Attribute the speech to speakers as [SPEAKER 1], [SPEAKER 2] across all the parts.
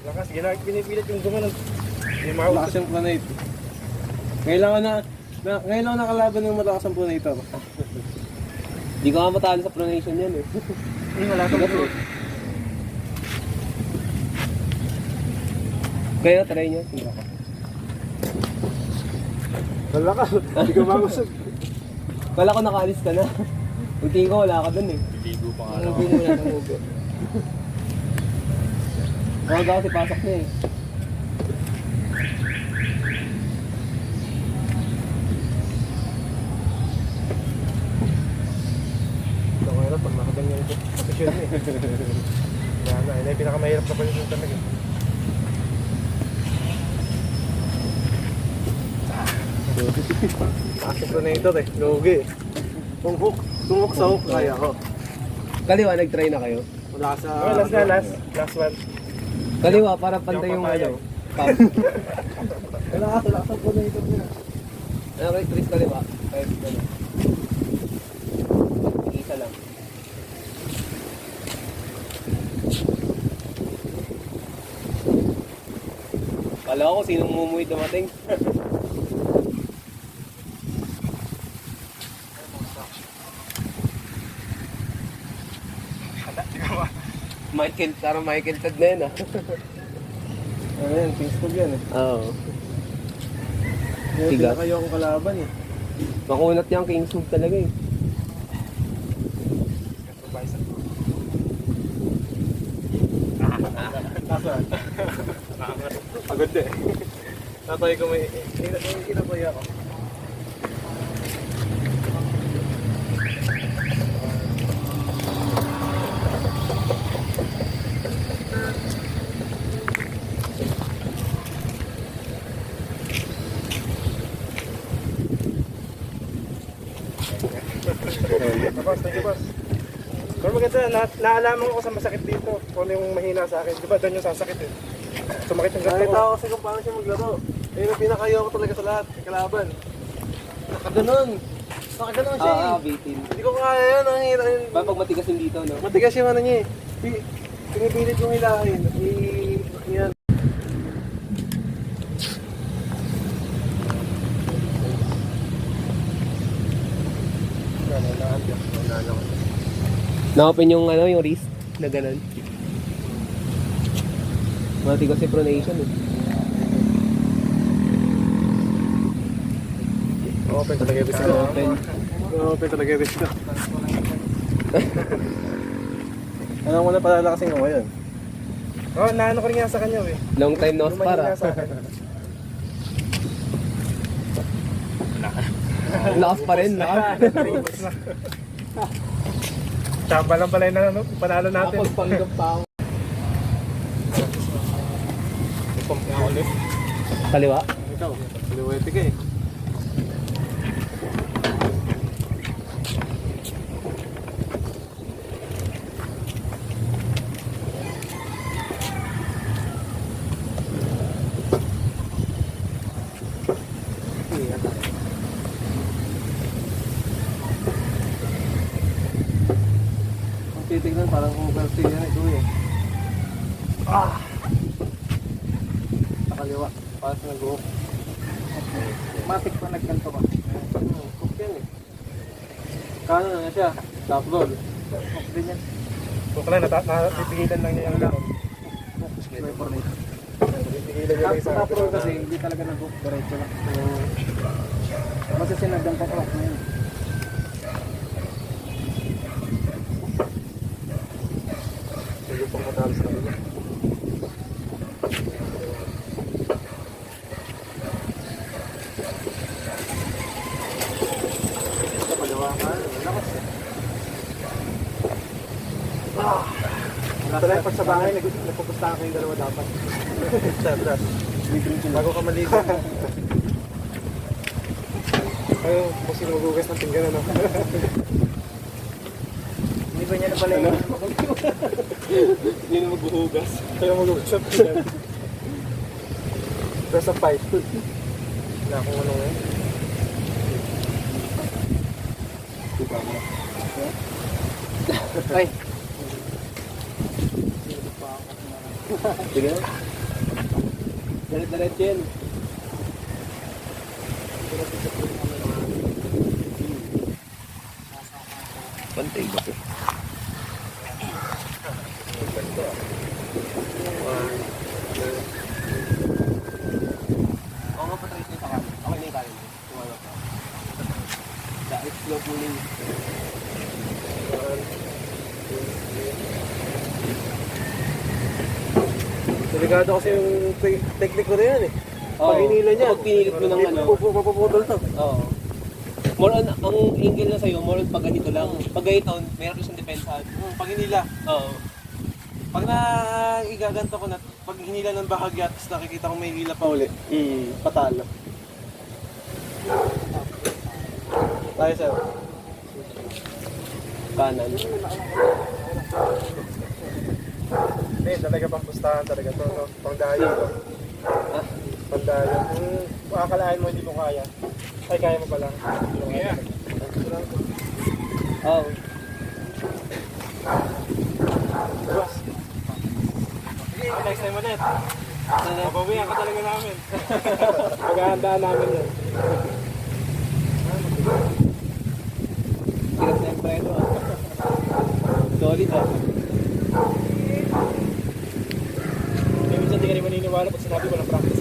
[SPEAKER 1] Lakas, pinipilit yung gumanon.
[SPEAKER 2] Malakas yung planate. Ngayon lang nakalaban ng malakas ang pronator.
[SPEAKER 3] Hindi ko nga matalo sa pronation yan eh.
[SPEAKER 1] Wala kang bro.
[SPEAKER 3] Kaya try nyo. Tingnan ko.
[SPEAKER 2] Wala ka, hindi ka makusog.
[SPEAKER 3] Kala ko nakaalis ka na. Yung tingin ko wala ka dun eh.
[SPEAKER 1] Bigo pa nga
[SPEAKER 3] Ano mo na namugo. Huwag ako si pasok na eh.
[SPEAKER 1] Ito ko hirap pag nakaganyan ito. Kapasyon eh. Yan na, yun ay pinakamahirap na posisyon talaga. Bakit ko na ito eh, lugi eh.
[SPEAKER 2] Kung hook sa hook, kaya ko.
[SPEAKER 3] Kaliwa, nag-try na kayo.
[SPEAKER 2] Wala sa...
[SPEAKER 1] Oh, last one.
[SPEAKER 3] Kaliwa, para pantay yung ano. Pump.
[SPEAKER 2] Wala sa pronator niya.
[SPEAKER 3] Okay, Chris, kaliwa. Kahit ano. Isa lang. Kala ko sinong mumuwi dumating. Parang Michael Tad na yun ah.
[SPEAKER 2] Ano yan, peaceful yan eh.
[SPEAKER 3] Oo.
[SPEAKER 2] Hindi
[SPEAKER 3] Tigas.
[SPEAKER 2] na kayo akong kalaban eh.
[SPEAKER 3] Makunat niyang King's Move talaga eh.
[SPEAKER 2] Nasaan? Pagod eh. Tatay ko may... Inapoy ako.
[SPEAKER 1] Boss, thank you boss. Pero maganda, naalaman ko sa masakit dito. Kung ano yung mahina sa akin. Di ba doon yung sasakit eh. Sumakit yung gato
[SPEAKER 2] Nakita
[SPEAKER 1] ko.
[SPEAKER 2] ko kasi kung paano siya maglaro. Ayun ang pinakayo ko talaga sa lahat. Kalaban. Nakaganon. Nakaganon siya eh.
[SPEAKER 3] Bitin.
[SPEAKER 2] Hindi ko kaya yan. Ang hira yun.
[SPEAKER 3] Ba pag matigas yung dito, no?
[SPEAKER 2] Matigas yung ano niya eh. Pinipilit kong hilahin. Yan.
[SPEAKER 3] Na-open yung ano, yung wrist na ganun. Matigas yung pronation eh.
[SPEAKER 1] Open talaga yung bisita.
[SPEAKER 3] Open.
[SPEAKER 2] Open talaga yung wrist ko. Ano mo na palalakasin ko ngayon?
[SPEAKER 1] Oh, naano ko rin nga sa kanya eh.
[SPEAKER 3] Long time no
[SPEAKER 1] Yung mahina
[SPEAKER 3] para.
[SPEAKER 1] sa akin.
[SPEAKER 3] Lakas pa rin, lakas.
[SPEAKER 1] Tsamba lang pala yung ano, panalo natin.
[SPEAKER 3] Panggap pa ako.
[SPEAKER 1] Pump nga ulit.
[SPEAKER 3] Kaliwa.
[SPEAKER 2] Ikaw, liwete ka eh. Kung titignan parang overstay yan ito eh. Sa kaliwa, parang sa nag-hook. Matik pa nagkanto ka. Hook yan eh. Kano na siya? Top roll. Hook din yan.
[SPEAKER 1] Kung pala, natitigilan lang niya yung lakon.
[SPEAKER 2] Sniper na ito.
[SPEAKER 1] Natitigilan niya lang
[SPEAKER 2] Sa
[SPEAKER 1] isa.
[SPEAKER 2] top roll kasi hindi talaga nag-hook. Diretso lang. Basta sinagdang pa-clock na yun.
[SPEAKER 1] Sige pong matalo sa kanila.
[SPEAKER 2] Sa pagawa ka, lakas eh. Pala pag sa bahay, nagpupustahan kayong dalawa dapat.
[SPEAKER 1] Tras. Bago ka maligo. Ayun, kung sino magugas ng pinggan ano.
[SPEAKER 2] Hindi ba niya na pala yun?
[SPEAKER 3] Hindi na magbuhugas.
[SPEAKER 1] Kaya magugas ng pinggan. Press a pipe. Wala akong ano ngayon.
[SPEAKER 3] Ay. Sige. Diret-diretso yan. Pantay ba ito? Oo nga, patry ko yung kanin. Okay na yung kanin. Tumawag ka. Dahil slow pulling.
[SPEAKER 2] Delikado kasi yung technique ko na yan eh.
[SPEAKER 3] Oo.
[SPEAKER 2] Pag hinila niya,
[SPEAKER 3] Kapag pinilit mo ng ano.
[SPEAKER 2] Puputol to.
[SPEAKER 3] Oo. More on, ang angle na sa'yo, more on pag ganito lang. Pag ganito, mayroon ko siyang depensahan.
[SPEAKER 2] Pag hinila.
[SPEAKER 3] Oo.
[SPEAKER 2] Pag igaganto ko na, pag hinila ng bahagya, tapos nakikita ko may hila pa uli, patalo. Tayo sir.
[SPEAKER 3] Kanan.
[SPEAKER 1] Eh, talaga pang pustahan talaga to, no? Pang dayo to.
[SPEAKER 3] Ah,
[SPEAKER 1] Pang dayo. Kung akalain mo hindi mo kaya, ay kaya mo pala. Yeah.
[SPEAKER 3] Oo.
[SPEAKER 1] Boss. Next time ulit. Mabawihan ka talaga namin. Maghahandaan namin yun.
[SPEAKER 3] Hirap na yung preno ah. Solid ah.
[SPEAKER 1] Minsan hindi ka rin maniniwala pag sinabi ko ng practice.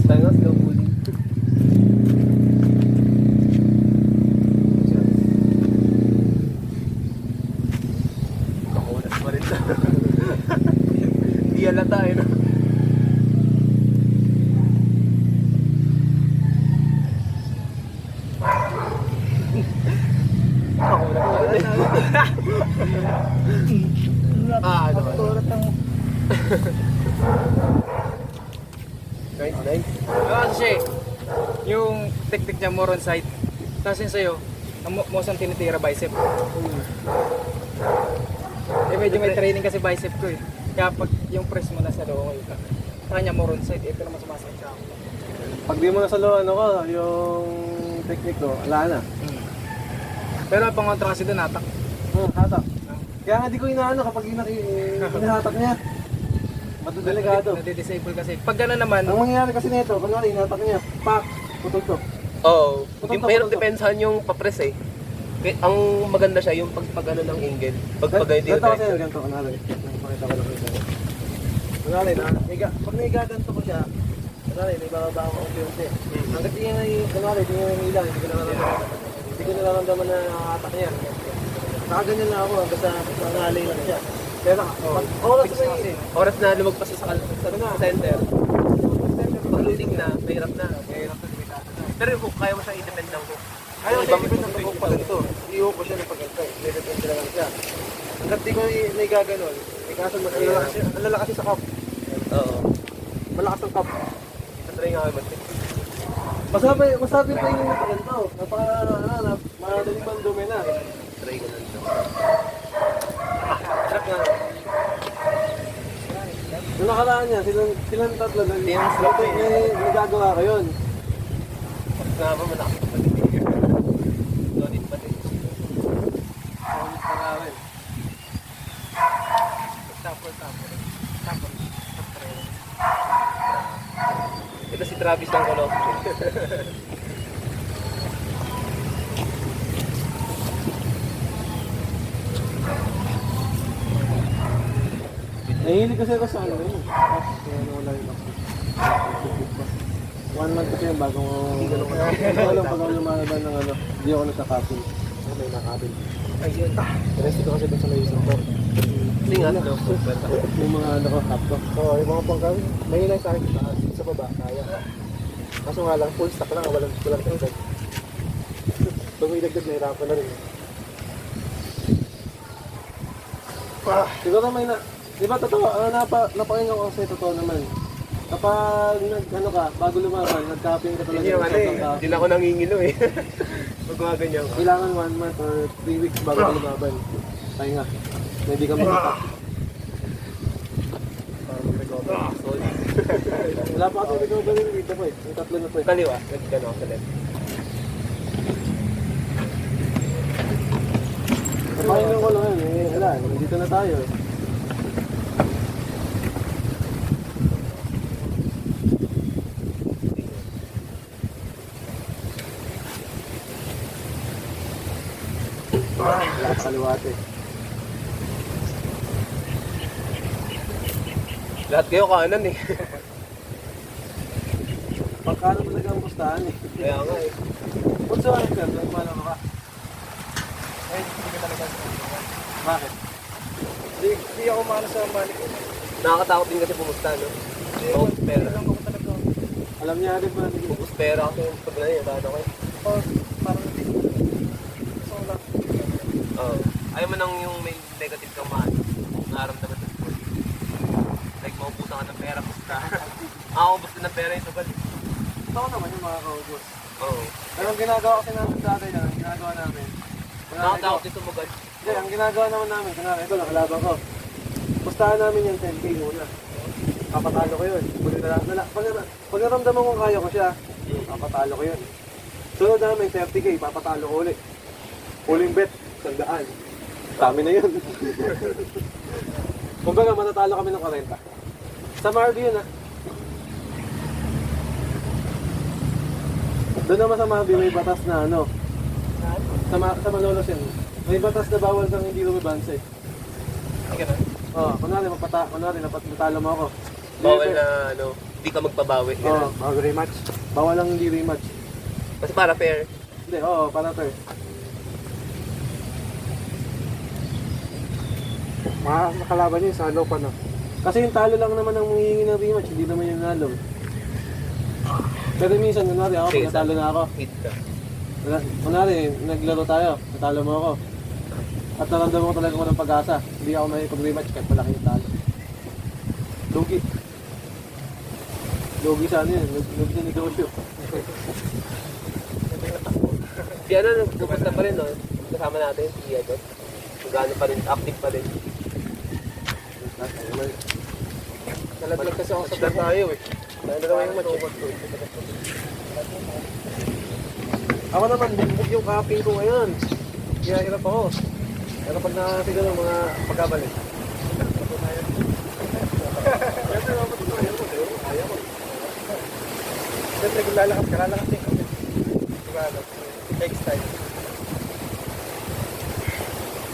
[SPEAKER 3] Tayo nga, slow pulling. Nakulas pa rin. Hindi halata eh, no? Ano ba? Nice, nice.
[SPEAKER 4] Ano siya eh, yung technique niya more on side. Tapos yun sa'yo, ang most ang tinitira bicep. Eh medyo may training kasi bicep ko eh. Kaya pag yung press mo nasa loob ngayon ka, sa kanya more on side, ito naman sumasakit sa ako.
[SPEAKER 2] Pag di mo nasa ano ko, yung technique ko, wala na.
[SPEAKER 4] Pero ang pangontra kasi doon, hatak.
[SPEAKER 2] Hatak. Kaya nga di ko inaano kapag hinahatak niya. Matudelikado.
[SPEAKER 4] Nadi-disable kasi. Pag gano'n naman,
[SPEAKER 2] Ang mangyayari kasi nito, kunwari hinahatak niya, pak, putol to.
[SPEAKER 3] Oo.
[SPEAKER 2] Putok to,
[SPEAKER 3] Mayroon
[SPEAKER 2] putok to.
[SPEAKER 3] depensahan yung papres eh. Ang maganda siya yung pag ano ng angle. Pag ganito yung
[SPEAKER 2] Ganito kasi yun, ganito, kunwari. Pakita ko lang ito. Kunwari, pag naigaganto ko siya, kunwari, may bababa ako unti-unti. Hanggat di niya kunwari, di niya nanghila, hindi ko nararamdaman na nakahatak niya. Nakaganyan lang ako, hanggang sa nangalay lang siya. Pero pag oras
[SPEAKER 4] fix
[SPEAKER 2] ko
[SPEAKER 4] kasi.
[SPEAKER 3] oras na lumagpas sa center. Pag loading na, mahirap na.
[SPEAKER 4] Mahirap na delikado na.
[SPEAKER 3] Pero yung hook, kaya mo siya i-depend ng hook.
[SPEAKER 2] Ayaw siya ibig ng pag pa ganito. I-hook ko siya ng pagganto. Depende lang siya. Hanggat di ko naigaganon, may kaso malala kasi sa cup.
[SPEAKER 3] Oo.
[SPEAKER 2] Malakas ang cup.
[SPEAKER 3] Tatry nga kami mag-tip.
[SPEAKER 2] Masabi pa yung pagganto. Madaling bang dumi na.
[SPEAKER 3] Try ko lang siya.
[SPEAKER 2] Sarap nga. Nung nakaraan niya, silang tatlo may nagagawa ko yun.
[SPEAKER 3] Pag nga ba, malakas pa din. Solid pa din. Ito si Travis ng Colo.
[SPEAKER 2] Nahilig kasi ako sa ano yun. Kaya nawala yun ako. 1 month kasi yung bagong bago ako lumalaban ng ano. Hindi ako nasa-couple.
[SPEAKER 1] May nakabin. Ayun. Rest ko kasi dun sa may isang bar.
[SPEAKER 3] Hindi nga, no?
[SPEAKER 2] Yung mga ano ko, cup ko.
[SPEAKER 1] Oo, yung mga pangkawin. May hinay sa akin sa baba, kaya. Kaso nga lang, full stock lang, walang dagdag. Pag may dagdag, nahirapan na rin.
[SPEAKER 2] Siguro may na... Di ba totoo? Napakinggan ko kasi totoo naman. Kapag ano ka, bago lumaban, nag-capping ka talaga.
[SPEAKER 3] Hindi yung ano eh, hindi na ako nangingilo eh. Pag mga ganyan ka.
[SPEAKER 2] Kailangan 1 month or 3 weeks bago ka lumaban. Pahinga. Na hindi ka makita.
[SPEAKER 3] Solid.
[SPEAKER 2] Wala pa kasi recovery dito po eh. May 3 na po eh.
[SPEAKER 3] Kaliwa, nagkano ako sa left.
[SPEAKER 2] Napakinggan ko lang yan eh. Wala, nandito na tayo eh. Wala pa kaliwate.
[SPEAKER 3] Lahat kayo kanan eh.
[SPEAKER 2] Pagkano talaga ang pustahan eh.
[SPEAKER 3] Kaya nga eh.
[SPEAKER 2] Kung saan ka, nagmana ka.
[SPEAKER 1] Ay, hindi ko talaga.
[SPEAKER 2] Bakit?
[SPEAKER 1] Hindi ako maano sa malik ko.
[SPEAKER 3] Nakakatakot din kasi pumusta, no? Focus pera.
[SPEAKER 1] Lang ako talaga.
[SPEAKER 2] Alam niya agad ba?
[SPEAKER 3] Focus pera kasi yung pag na yun, ano kayo?
[SPEAKER 1] Oh, parang hindi. So lang.
[SPEAKER 3] Oo. Ayaw mo nang yung may negative kang mahal. Naramdaman sa school. Like, maubusan ka ng pera, pusta. Ako, gusto ng pera yung sabal.
[SPEAKER 2] Ito naman yung mga kaubos.
[SPEAKER 3] Oo.
[SPEAKER 2] Pero ang ginagawa kasi namin dati yan, ang ginagawa namin.
[SPEAKER 3] Nakakatakot din sumugad.
[SPEAKER 2] Hindi, ang ginagawa naman namin, kunwari, ito lang, kalaban ko. Pustahan namin yung 10K muna. Papatalo ko yun. Pag naramdaman kong kaya ko siya, papatalo ko yun. Sunod namin, 30K, papatalo ko ulit. Huling bet, 100. Dami na yun. Kumbaga, manatalo kami ng 40. Sa Marby yun ah. Doon naman sa Marby, may batas na ano. Sa Malolos yun. May batas na bawal kang hindi lumibanse. Kunwari natalo mo ako.
[SPEAKER 3] Bawal na, ano, di ka magpabawi.
[SPEAKER 2] Oo, bago rematch. Bawal lang hindi rematch.
[SPEAKER 3] Kasi para fair.
[SPEAKER 2] Hindi, oo, para to eh.
[SPEAKER 1] Makalaban yun sa ano pa no.
[SPEAKER 2] Kasi yung talo lang naman ang manghihingi ng rematch, hindi naman yung nalo. Pero minsan, kunwari ako, pag natalo na ako.
[SPEAKER 3] Hit ka.
[SPEAKER 2] Kunwari, naglaro tayo, natalo mo ako. At naramdaman ko talaga ko ng pag-asa. Hindi ako may pag-rematch kahit malaki yung talo. Lugi. Lugi sa ano yun, lugi sa negosyo.
[SPEAKER 3] Si ano, nagpupunta pa rin, no? Kasama natin, si Edot. Gano'n pa rin, active pa rin.
[SPEAKER 1] Nalaglag kasi ako sa
[SPEAKER 3] Start tayo eh. Dalawa yung match.
[SPEAKER 2] Ako naman, bimbog yung copy ko ngayon. Kaya hirap ako. Pero pag nakasigaw ng mga pagkabalik.
[SPEAKER 1] Siyempre kung lalakas ka, lalakas din kami. Diba ano? Takes time.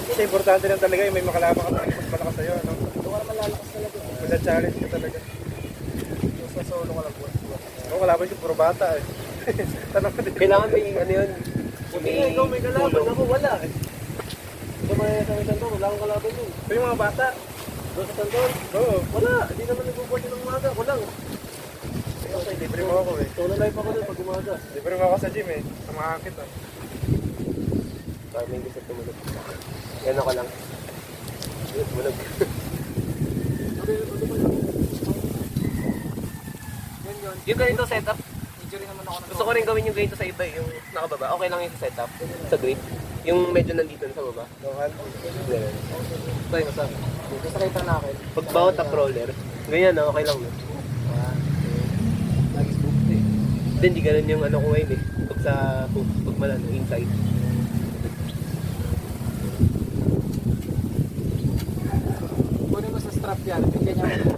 [SPEAKER 1] Kasi importante lang talaga yung may makalaban ka talaga mas malakas sa'yo, ano?
[SPEAKER 4] Kung naman lalakas talaga.
[SPEAKER 1] Kung na-challenge ka talaga.
[SPEAKER 4] Yung sa solo ko lang po.
[SPEAKER 1] Ako kalaban yung puro bata eh. Tanong ko din.
[SPEAKER 3] Kailangan may, ano yun,
[SPEAKER 2] Ikaw may kalaban, ako wala eh. Tumaya sa may Santol, wala akong kalaban yun.
[SPEAKER 1] Ito yung mga bata.
[SPEAKER 2] Doon sa Santol,
[SPEAKER 1] Oo.
[SPEAKER 2] wala. Hindi naman nagbubuhat yun ng umaga, ko lang.
[SPEAKER 1] Okay, libre mo ako eh.
[SPEAKER 2] Solo life ako doon pag umaga.
[SPEAKER 1] Libre mo ako sa gym eh. Sa mga akit ah.
[SPEAKER 3] Parang may gusto tumulog. Yan ako lang. Bulog. Yung ganito setup,
[SPEAKER 4] Injury naman ako
[SPEAKER 3] gusto ko rin gawin yung ganito sa iba eh, yung nakababa. Okay lang yung sa setup, sa grip. Yung medyo nandito na sa baba.
[SPEAKER 1] Local.
[SPEAKER 3] Ganyan.
[SPEAKER 2] Tayo na sa.
[SPEAKER 4] Gusto kita na akin.
[SPEAKER 3] Pag bawat top roller, ganyan na, okay lang no.
[SPEAKER 2] Lagi spooked eh.
[SPEAKER 3] Hindi, hindi ganun yung ano ko ngayon eh. Pag sa pag malano, inside.
[SPEAKER 4] Kunin mo sa strap yan. Bigyan niya ako.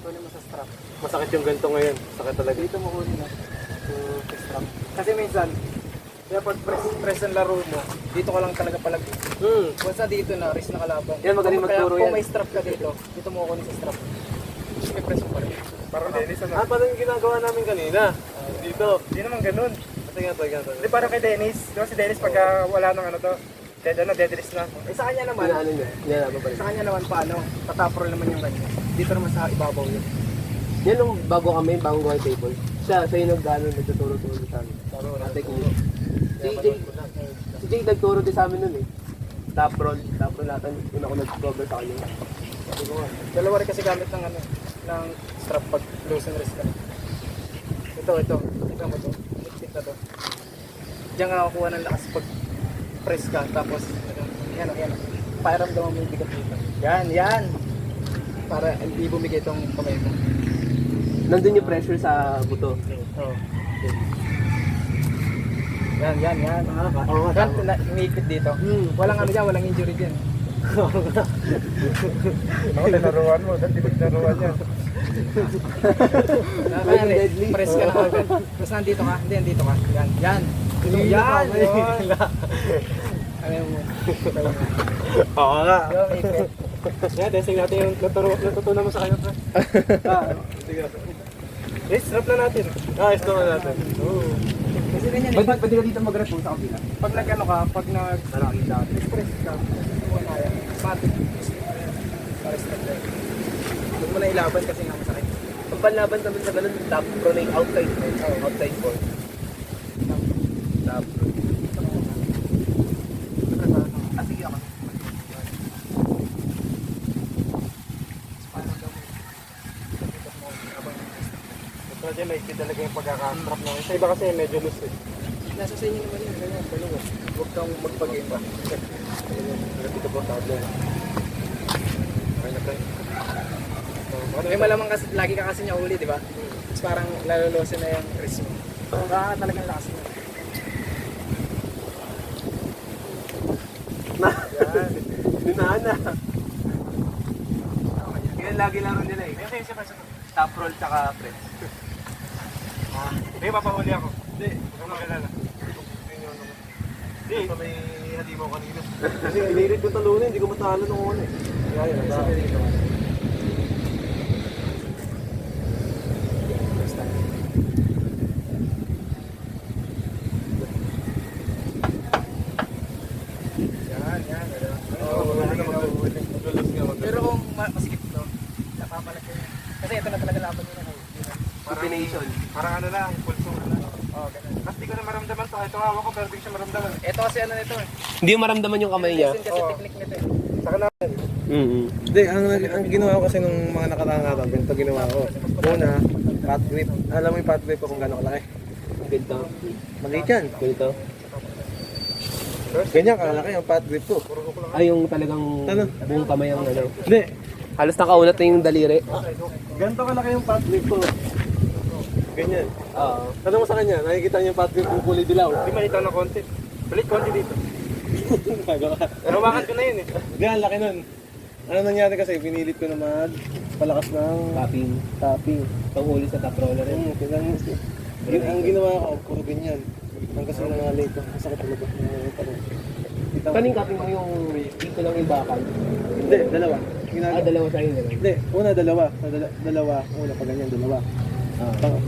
[SPEAKER 4] Kunin mo sa strap.
[SPEAKER 2] Masakit yung ganito ngayon. Sakit talaga.
[SPEAKER 4] Dito mo kunin na. Sa strap. Kasi minsan, kaya pag press ang laro mo, dito ka lang talaga palagi. Once na dito na, risk na kalaban.
[SPEAKER 2] Yan, magaling
[SPEAKER 4] Kaya
[SPEAKER 2] magturo
[SPEAKER 4] kung
[SPEAKER 2] yan.
[SPEAKER 4] may strap ka dito, dito mo kunin sa strap. May press mo pa rin.
[SPEAKER 1] Parang Dennis ano.
[SPEAKER 2] Parang yung ginagawa namin kanina. Dito.
[SPEAKER 1] Hindi naman ganun.
[SPEAKER 2] Kasi nga to.
[SPEAKER 1] Hindi parang kay Dennis. Diba si Dennis pagka wala nang ano to. Dead release na.
[SPEAKER 4] Eh sa kanya naman,
[SPEAKER 3] Ano niya? Yan, ano pa rin.
[SPEAKER 4] sa kanya naman paano? Tatapro naman yung kanya. Dito naman sa ibabaw yun.
[SPEAKER 3] Yan nung bago kami, bagong gawa table. Siya yung nag-ano, nagtuturo-turo sa amin. Ate ko. Si Jay nagturo din sa amin nun eh. Top roll natin. Una ko nag-cover sa kanya.
[SPEAKER 4] Dalawa rin kasi gamit ng ano, ng strap pag loosen wrist ka. Ito mo to. Higpit na to. Diyan ka kukuha ng lakas pag press ka, tapos, yan. Pakiramdaman mo yung bigat dito. Yan. Para hindi bumigay itong kamay mo.
[SPEAKER 3] Nandun yung pressure sa buto.
[SPEAKER 4] Oo. Yan.
[SPEAKER 2] Oo nga,
[SPEAKER 4] Yan, umihigpit dito. Walang ano dyan, walang injury dyan.
[SPEAKER 1] Ako, tinaruan mo. Dahil tinaruan yan.
[SPEAKER 4] Deadly. Press ka na agad. Tapos nandito ka. Hindi, nandito ka. Yan. Yan. Ano mo?
[SPEAKER 1] Oo nga.
[SPEAKER 4] Yung umihigpit.
[SPEAKER 1] Yan, testing natin yung natutunan mo sa kayo, pre.
[SPEAKER 2] Sige.
[SPEAKER 1] Strap na natin.
[SPEAKER 2] Stop na natin.
[SPEAKER 4] Kasi ganyan eh. Pwede ka dito mag-rest sa kabila. Pag nag-ano ka, pag nag-express ka, wala yan. Matik. Para stop na. Huwag mo na ilaban kasi nga masakit.
[SPEAKER 3] Ang panlaban naman sa ganun, top pro na yung outside. Outside ball. Top pro.
[SPEAKER 4] Sige ako.
[SPEAKER 1] Kasi may ikit talaga yung pagkaka-strap na. Sa iba kasi medyo loose eh.
[SPEAKER 4] Nasa sa inyo naman yun. Ganyan. Huwag kang magpag-game pa.
[SPEAKER 1] Dito po, table. Okay na tayo.
[SPEAKER 4] May malamang kasi, lagi ka kasi niya uli, di ba? Tapos parang lalolosin na yung wrist mo. Baka talagang lakas mo. Yan.
[SPEAKER 2] Dinahan na.
[SPEAKER 3] Yan lagi laro nila eh.
[SPEAKER 1] Ayun, siya pa.
[SPEAKER 3] Top roll tsaka press.
[SPEAKER 1] Hindi, papahuli ako. Hindi, huwag kang magalala. Hindi.
[SPEAKER 2] Basta may halimaw kanina. Kasi inirit ko talunin, hindi ko matalo nung una eh. Kaya na ba?
[SPEAKER 4] Yan.
[SPEAKER 2] Oo, wala na mag-ulit. Mag-ulit nga, mag-ulit.
[SPEAKER 4] Pero kung masikip to, napapalag ko yun. Kasi ito na talaga laban nila.
[SPEAKER 3] Combination.
[SPEAKER 1] Parang ano lang, pulso na lang.
[SPEAKER 4] Oo, ganun.
[SPEAKER 1] Kasi di ko na maramdaman to. Ito hawak ko pero di ko siya maramdaman.
[SPEAKER 4] Ito kasi ano nito eh.
[SPEAKER 3] Hindi mo maramdaman yung kamay niya.
[SPEAKER 4] Lesson kasi
[SPEAKER 1] Oo.
[SPEAKER 4] technique nito eh.
[SPEAKER 1] Saka na.
[SPEAKER 2] Hindi, ang ginawa ko kasi nung mga nakaraang araw, ganito ginawa ko. Una, pat grip. Alam mo yung pat grip ko kung gano'ng kalaki?
[SPEAKER 3] Ganito.
[SPEAKER 2] Maliit yan.
[SPEAKER 3] Ganito.
[SPEAKER 2] Ganyan kalaki ang pat grip ko.
[SPEAKER 3] Ay, yung talagang
[SPEAKER 2] Ano?
[SPEAKER 3] buong kamay ang ano.
[SPEAKER 2] Hindi,
[SPEAKER 3] Halos nakaunat na yung daliri.
[SPEAKER 2] ganito kalaki yung pat grip ko. Ganyan.
[SPEAKER 3] Oo.
[SPEAKER 2] Tanong mo sa kanya, nakikita niyo yung pat grip ko kulay dilaw.
[SPEAKER 1] Hindi makita ng konti. Balik konti dito.
[SPEAKER 2] Nagawa.
[SPEAKER 1] Pero hawakan ko na yun eh.
[SPEAKER 2] Hindi, ang laki nun. Ano nangyari kasi, pinilit ko na palakas ng
[SPEAKER 3] Tapping.
[SPEAKER 2] tapping.
[SPEAKER 3] Panghuli sa top roller rin.
[SPEAKER 2] Ang ginawa ko, puro ganyan. Ang kasi nangalay ko, masakit talaga.
[SPEAKER 3] Kaning cutting mo yung dito lang yung bakal.
[SPEAKER 2] Hindi, dalawa.
[SPEAKER 3] Dalawa sa inyo.
[SPEAKER 2] Hindi, una dalawa. Dalawa, una pa ganyan, dalawa.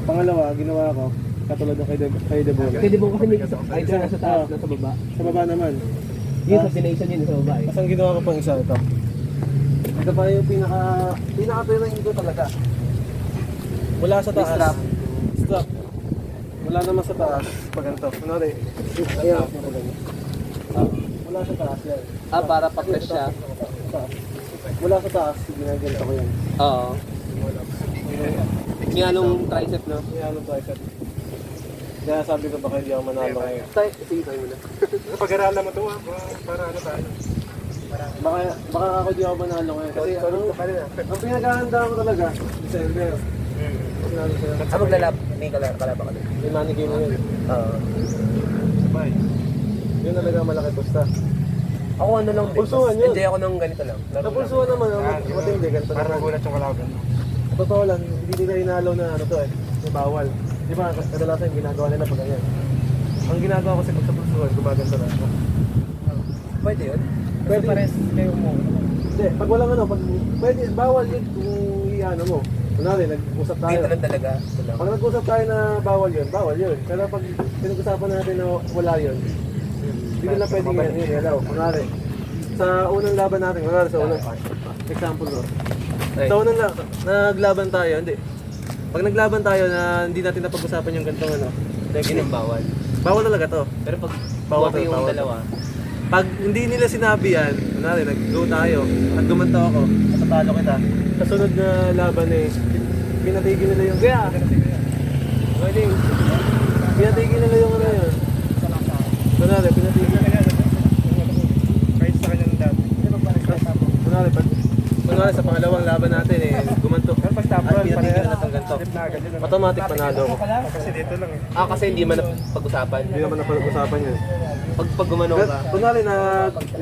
[SPEAKER 2] Pangalawa, ginawa ko, katulad ng kay Debora.
[SPEAKER 3] Pwede mo kasi may isa. Ay, isa nasa taas, nasa baba.
[SPEAKER 2] Sa baba naman.
[SPEAKER 3] Yung combination yun sa baba eh.
[SPEAKER 2] Tapos ang ginawa ko pang isa, ito. Ito pa yung pinaka-training ko talaga. Wala sa taas.
[SPEAKER 3] Strap.
[SPEAKER 2] Strap. Wala naman sa taas. Pag ganito. Kunwari. Ayan. Wala sa taas yan.
[SPEAKER 3] Para pa-press siya.
[SPEAKER 2] Wala sa taas. Ginaganto ko yan.
[SPEAKER 3] Oo. Yung anong tricep, no?
[SPEAKER 2] May ano to, Isaac. Kaya sabi ko baka hindi ako manalo ngayon.
[SPEAKER 3] Sige, tayo muna.
[SPEAKER 1] Pag-aralan mo to para ano tayo.
[SPEAKER 2] Baka ako di ako manalo ngayon. Kasi ang pinag-ahanda ko talaga, December.
[SPEAKER 3] Maglalap. May kalapa ka din.
[SPEAKER 2] May money game na yun.
[SPEAKER 3] Oo.
[SPEAKER 1] Bye.
[SPEAKER 2] Yun talaga malaki basta.
[SPEAKER 3] Ako ano lang din.
[SPEAKER 2] Pulsuhan yun.
[SPEAKER 3] Enjoy ako ng ganito lang. Laro lang.
[SPEAKER 2] Napulsuhan naman, matindi, ganito
[SPEAKER 1] Para
[SPEAKER 2] naman.
[SPEAKER 1] magulat yung kalaban.
[SPEAKER 2] Totoo lang, hindi nila inalaw na ano to eh, may bawal. Di ba, kadalasan yung ginagawa nila pag ganyan. Ang ginagawa ko sa pagsapusuhan, gumaganto na ako.
[SPEAKER 4] Pwede yun?
[SPEAKER 2] Pwede.
[SPEAKER 4] Kasi pares kayo mo.
[SPEAKER 2] Hindi, pag walang ano, pwede, bawal yun kung i-ano mo. Kunwari, nag-usap tayo.
[SPEAKER 3] Dito lang talaga. Ito lang.
[SPEAKER 2] Pag nag-usap tayo na bawal yun. Pero pag pinag-usapan natin na wala yun, hindi nila pwedeng yun, ilaw. Kunwari, sa unang laban natin, kunwari sa unang, example no.
[SPEAKER 3] Ay.
[SPEAKER 2] Sa unang naglaban tayo, hindi. Pag naglaban tayo na hindi natin napag-usapan yung gantong ano,
[SPEAKER 3] Yun ang bawal.
[SPEAKER 2] bawal talaga to.
[SPEAKER 3] Pero pag
[SPEAKER 2] Bawal
[SPEAKER 3] bawal yung
[SPEAKER 2] bawal.
[SPEAKER 3] dalawa, Pag hindi nila sinabi yan, kunwari, nag-go tayo, at gumanto ako, natatalo kita. Sa sunod na laban eh, pinatigil nila yung, kaya, pwedeng, pinatigil nila yung ano yun. Kunwari, pinatigil.
[SPEAKER 1] Kahit sa kanyang dati.
[SPEAKER 3] Kunwari, sa pangalawang laban natin eh, gumanto.
[SPEAKER 1] Pero pag top
[SPEAKER 3] At
[SPEAKER 1] roll,
[SPEAKER 3] pinatigil na itong ganito.
[SPEAKER 1] slip na agad yun.
[SPEAKER 3] Automatic panalo ko.
[SPEAKER 1] Kasi dito lang eh.
[SPEAKER 3] Ah, kasi hindi man napag-usapan.
[SPEAKER 2] Hindi naman napag-usapan yun.
[SPEAKER 3] Pag gumano ka,
[SPEAKER 2] Kunwari na 1-0,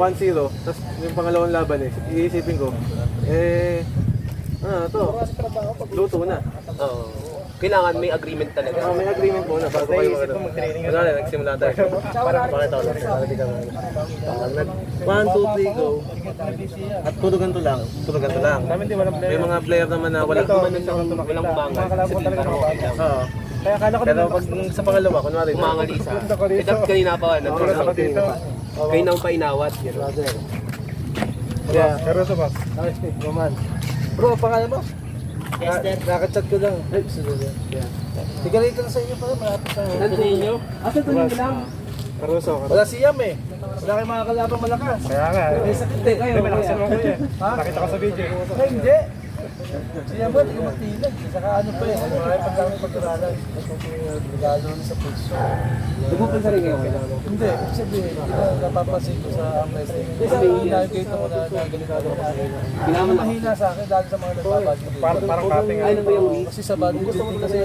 [SPEAKER 2] tapos yung pangalawang laban eh, iisipin ko, luto na.
[SPEAKER 3] oo. Kailangan may agreement talaga.
[SPEAKER 2] May agreement muna bago kayo
[SPEAKER 1] Naisip mo mag-training na.
[SPEAKER 3] Kunwari, nagsimula tayo. Pakita ko lang. Para di ka man. 1, 2, 3, go. At puro ganito lang. Puro ganito lang.
[SPEAKER 1] Namin di walang player.
[SPEAKER 3] May mga player naman na walang
[SPEAKER 1] Ito,
[SPEAKER 3] umanong,
[SPEAKER 1] minsan ko ito makita.
[SPEAKER 3] walang umangal.
[SPEAKER 1] Mga kalaban ko talaga
[SPEAKER 3] Parang okay lang.
[SPEAKER 2] Oo.
[SPEAKER 1] Kaya akala ko
[SPEAKER 3] Pero
[SPEAKER 1] naman
[SPEAKER 3] pag sa pangalawa, kunwari, umangal isa.
[SPEAKER 1] Punta ko dito.
[SPEAKER 3] Dapat kanina pa,
[SPEAKER 1] Tulad ako dito.
[SPEAKER 3] kayo nang painawat.
[SPEAKER 1] Yeah, pero sa boss.
[SPEAKER 2] Roman. Bro, pangalan mo? Nakachat ko lang. Ay, sunod yan. Tiga rito na sa inyo pala, malapit sa inyo.
[SPEAKER 3] Asa ito yung lang?
[SPEAKER 1] Caruso.
[SPEAKER 2] Wala si Yam eh. Wala kayong mga kalabang malakas.
[SPEAKER 1] Kaya nga.
[SPEAKER 2] May sakit eh.
[SPEAKER 1] Hindi, malakas naman ko yan. Nakita ko sa video.
[SPEAKER 2] Ay, hindi. Si Yam ba, hindi ko magtilag. Saka ano pa eh, marami pang kami pag-aralan. Regalo na sa puso.
[SPEAKER 3] Lumupan sa rin ngayon.
[SPEAKER 2] Hindi, ibig sabihin, napapansin ko sa wrestling. Hindi sa nakikita ko na nagaligado ko. Hindi mahina sa akin dahil sa mga nagbabadminton.
[SPEAKER 1] Parang cutting.
[SPEAKER 3] Ay, ano ba yung waist?
[SPEAKER 2] Kasi sa bodybuilding kasi,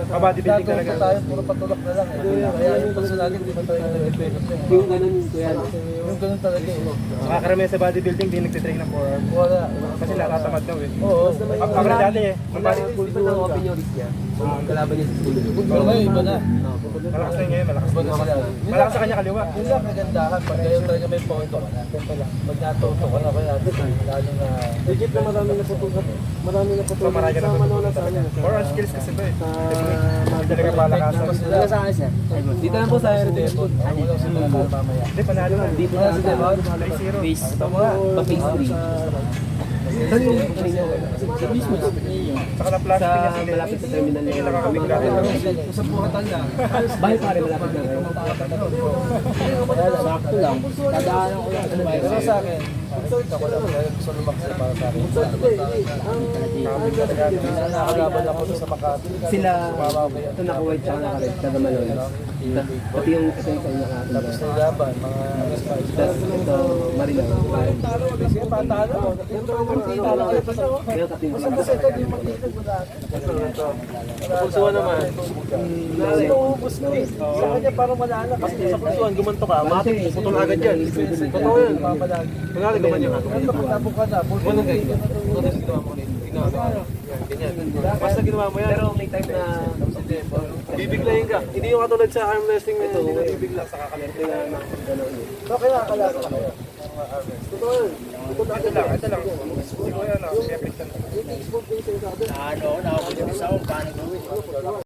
[SPEAKER 1] Bodybuilding
[SPEAKER 2] gagawin
[SPEAKER 1] talaga.
[SPEAKER 2] ko tayo, puro patulak na lang eh. Kaya yung personality, hindi ba tayo nag-develop eh.
[SPEAKER 3] Yung ganun ko yan.
[SPEAKER 2] Yung ganun talaga eh.
[SPEAKER 1] Saka karamihan sa bodybuilding, di nagtitrain ng forearm.
[SPEAKER 2] Wala.
[SPEAKER 1] Kasi natatamad daw eh.
[SPEAKER 2] Oo.
[SPEAKER 1] Ako na dati eh.
[SPEAKER 3] Di ba ng open yung wrist niya? Kalaban niya sa school.
[SPEAKER 2] Pero ngayon, iba na.
[SPEAKER 1] Malakas na yun ngayon, malakas.
[SPEAKER 2] Iba na sila.
[SPEAKER 1] Malakas sa kanya kaliwa.
[SPEAKER 2] Yun lang kagandahan. Pag kayo talaga may pondo ka na. Pag natuto ka na, kaya lalo na... Legit na marami na putukan. Marami na
[SPEAKER 1] So
[SPEAKER 2] putukan.
[SPEAKER 1] marami ka na
[SPEAKER 2] Manula sa
[SPEAKER 1] talaga.
[SPEAKER 2] akin.
[SPEAKER 1] Forearm skills kasi ba eh. Technique. Talaga palakasan.
[SPEAKER 2] sa akin siya.
[SPEAKER 3] Dito lang po sa Heritage.
[SPEAKER 2] Wala si Devon mamaya.
[SPEAKER 1] Hindi, panalo na.
[SPEAKER 3] Dito
[SPEAKER 2] Wala
[SPEAKER 3] lang
[SPEAKER 2] si
[SPEAKER 3] sa
[SPEAKER 2] Devon.
[SPEAKER 1] 3-0.
[SPEAKER 3] base.
[SPEAKER 2] Ito mo nga.
[SPEAKER 3] Pa-phase 3. Saan yung
[SPEAKER 2] Sa mismo.
[SPEAKER 1] Saka na plastic niya
[SPEAKER 3] sa
[SPEAKER 1] sila.
[SPEAKER 3] malapit sa terminal na yun.
[SPEAKER 1] Kami grabe.
[SPEAKER 2] Sa Puratan lang.
[SPEAKER 3] Bahay pare, malapit na rin.
[SPEAKER 2] Sakto lang. Tadaanan ko lang. Pero sa akin, ako lang. Gusto lumaksa para sa akin. Nakalaban ako sa Makati.
[SPEAKER 3] Sila, ito naka-white tsaka naka-red, taga Malone. Pati yung ito yung kanya
[SPEAKER 2] Tapos na laban, mga
[SPEAKER 3] Tapos ito, Marino.
[SPEAKER 2] Sige, patalo.
[SPEAKER 3] Kaya kating ko lang.
[SPEAKER 2] Kasi ito, di magtitig mo lahat.
[SPEAKER 3] Pulsuan naman.
[SPEAKER 2] Kasi uubos ko eh. Sa kanya parang malala. Kasi
[SPEAKER 3] Sa pulsuan, gumanto ka, matik, putol agad yan. Totoo yan. Kunwari ka man yung ato.
[SPEAKER 2] Ano pag nabok ka na?
[SPEAKER 3] Ano kayo? Ito din ginawa mo rin. Ganyan. Basta ginawa mo yan. Pero may time na bibiglayin ka. Hindi yung katulad sa arm wrestling na hindi na bibigla sa kakalerte na
[SPEAKER 2] Okay na, akala ko kayo.
[SPEAKER 3] totoo yun.
[SPEAKER 1] Ito lang, ito lang. Hindi ko yan, kaya Christian.
[SPEAKER 2] Ano, nakapagod sa ako, paano gawin?